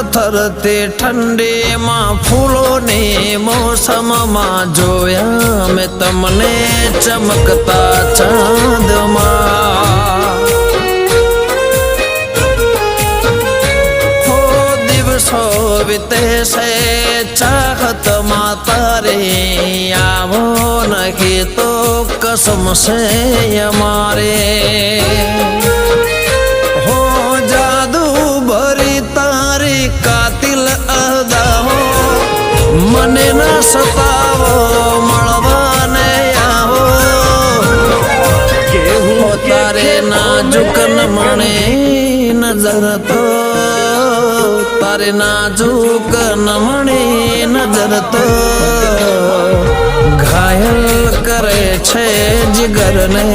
થરથરતી ઠંડીમાં ફૂલોની મોસમમાં જોયા મેં તમને ચમકતા ચાંદમાં દિવસો વીતે છે ચાહતમાં તારી આવો નહીં તો કસમ છે અમારે હો જાદુ ભરી તારી કાતિલ અદાઓ મને ના સતાવો મળવાને આવો કેવું તારે નાજુક નમણે નજર તો તારે નાજુક નમણી નજર તો ઘાયલ કરે છે જીગરને